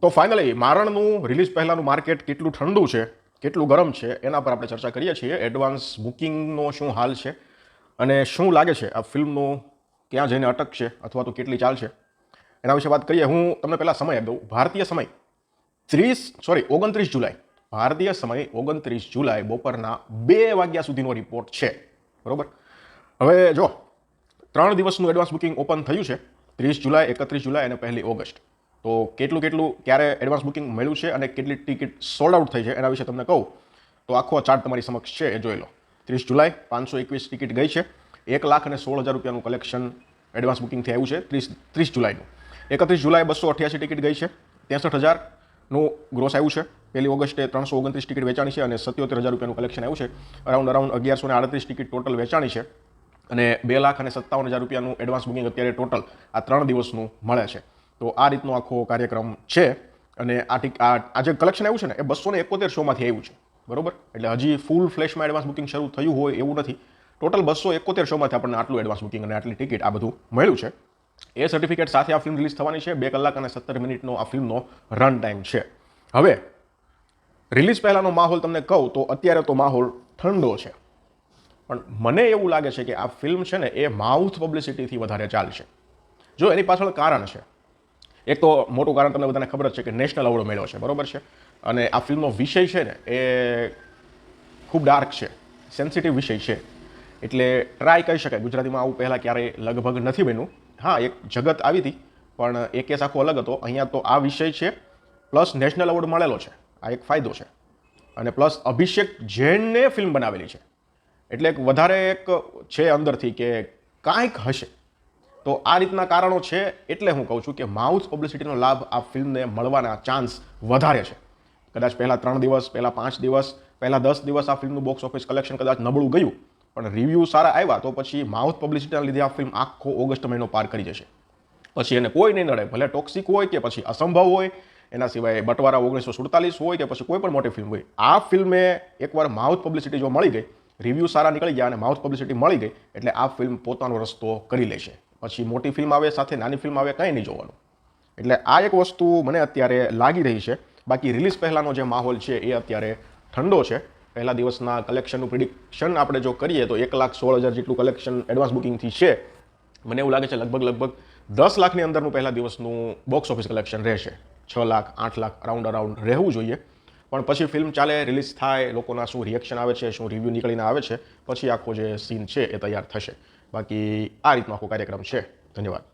તો finally મારણનું release પહેલાંનું market કેટલું ઠંડુ છે, કેટલું ગરમ છે, એના પર આપણે ચર્ચા કરીએ છીએ. એડવાન્સ બુકિંગનો શું હાલ છે અને શું લાગે છે આ ફિલ્મનું ક્યાં જઈને અટકશે અથવા તો કેટલી ચાલશે, એના વિશે વાત કરીએ. હું તમને પહેલાં સમય આપી દઉં. ભારતીય સમય 29 જુલાઈ, ભારતીય સમય 29 જુલાઈ બપોરના 2 વાગ્યા સુધીનો રિપોર્ટ છે. બરાબર. હવે જો 3 દિવસનું એડવાન્સ બુકિંગ ઓપન થયું છે, 30 જુલાઈ, 31 જુલાઈ અને 1 ઓગસ્ટ. તો કેટલું ક્યારે એડવાન્સ બુકિંગ મળ્યું છે અને કેટલી ટિકિટ સોલ્ડ આઉટ થઈ છે એના વિશે તમને કહું તો આખો ચાર્ટ તમારી સમક્ષ છે, એ જોઈ લો. 30 જુલાઈ 521 ટિકિટ ગઈ છે, 1,16,000 રૂપિયાનું કલેક્શન એડવાન્સ બુકિંગથી આવ્યું છે 30 જુલાઈનું. 31 જુલાઈ 288 ટિકિટ ગઈ છે, 63,000નું ગ્રોસ આવ્યું છે. 1 ઓગસ્ટે 329 ટિકિટ વેચાણી છે અને 77,000 રૂપિયાનું કલેક્શન આવ્યું છે. અરાઉન્ડ 1,138 ટિકિટ ટોટલ વેચાણી છે અને 2,57,000 રૂપિયાનું એડવાન્સ બુકિંગ અત્યારે ટોટલ આ 3 દિવસનું મળે છે. તો આ રીતનો આખો કાર્યક્રમ છે અને આ જે કલેક્શન આવ્યું છે ને એ 271 શોમાંથી આવ્યું છે. બરોબર. એટલે હજી ફૂલ ફ્લેશમાં એડવાન્સ બુકિંગ શરૂ થયું હોય એવું નથી. ટોટલ 271 શોમાંથી આપણને આટલું એડવાન્સ બુકિંગ અને આટલી ટિકિટ આ બધું મળ્યું છે. એ સર્ટિફિકેટ સાથે આ ફિલ્મ રિલીઝ થવાની છે. 2 કલાક અને 17 મિનિટનો આ ફિલ્મનો રન ટાઈમ છે. હવે રિલીઝ પહેલાંનો માહોલ તમને કહું તો અત્યારે તો માહોલ ઠંડો છે, પણ મને એવું લાગે છે કે આ ફિલ્મ છે ને એ માઉથ પબ્લિસિટીથી વધારે ચાલશે. જો એની પાછળ કારણ છે. એક તો મોટું કારણ તમને બધાને ખબર જ છે કે નેશનલ એવોર્ડ મળ્યો છે. બરોબર છે. અને આ ફિલ્મનો વિષય છે ને એ ખૂબ ડાર્ક છે, સેન્સિટિવ વિષય છે. એટલે ટ્રાય કરી શકાય. ગુજરાતીમાં આવું પહેલાં ક્યારેય લગભગ નથી બન્યું. હા, એક જગત આવી હતી પણ એ કેસ આખો અલગ હતો. અહીંયા તો આ વિષય છે પ્લસ નેશનલ એવોર્ડ મળેલો છે, આ એક ફાયદો છે. અને પ્લસ અભિષેક જૈનને ફિલ્મ બનાવેલી છે એટલે એક વધારે એક છે અંદરથી કે કાંઈક હશે. તો આ રીતના કારણો છે એટલે હું કહું છું કે માઉથ પબ્લિસિટીનો લાભ આ ફિલ્મને મળવાના ચાન્સ વધારે છે. કદાચ પહેલાં 3 દિવસ, પહેલાં 5 દિવસ, પહેલાં 10 દિવસ આ ફિલ્મનું બોક્સ ઓફિસ કલેક્શન કદાચ નબળું ગયું, પણ રિવ્યૂ સારા આવ્યા તો પછી માઉથ પબ્લિસિટીના લીધે આ ફિલ્મ આખો ઓગસ્ટ મહિનો પાર કરી જશે. પછી એને કોઈ નહીં નડે, ભલે ટોક્સિક હોય કે પછી અસંભવ હોય, એના સિવાય બટવારા 1947 હોય કે પછી કોઈ પણ મોટી ફિલ્મ હોય. આ ફિલ્મે એકવાર માઉથ પબ્લિસિટી જો મળી ગઈ, રિવ્યૂ સારા નીકળી ગયા અને માઉથ પબ્લિસિટી મળી ગઈ એટલે આ ફિલ્મ પોતાનો રસ્તો કરી લેશે. પછી મોટી ફિલ્મ આવે સાથે નાની ફિલ્મ આવે કંઈ નહીં જોવાનું. એટલે આ એક વસ્તુ મને અત્યારે લાગી રહી છે. બાકી રિલીઝ પહેલાંનો જે માહોલ છે એ અત્યારે ઠંડો છે. પહેલા દિવસના કલેક્શનનું પ્રિડિક્શન આપણે જો કરીએ તો 1,16,000 જેટલું કલેક્શન એડવાન્સ બુકિંગથી છે. મને એવું લાગે છે લગભગ 10 લાખની અંદરનું પહેલા દિવસનું બોક્સ ઓફિસ કલેક્શન રહેશે. 6 લાખ, 8 લાખ અરાઉન્ડ રહેવું જોઈએ. પણ પછી ફિલ્મ ચાલે, રિલીઝ થાય, લોકોના શું રિએક્શન આવે છે, શું રિવ્યૂ નીકળીને આવે છે, પછી આખો જે સીન છે એ તૈયાર થશે. બાકી આ રીતનો આખો કાર્યક્રમ છે. ધન્યવાદ.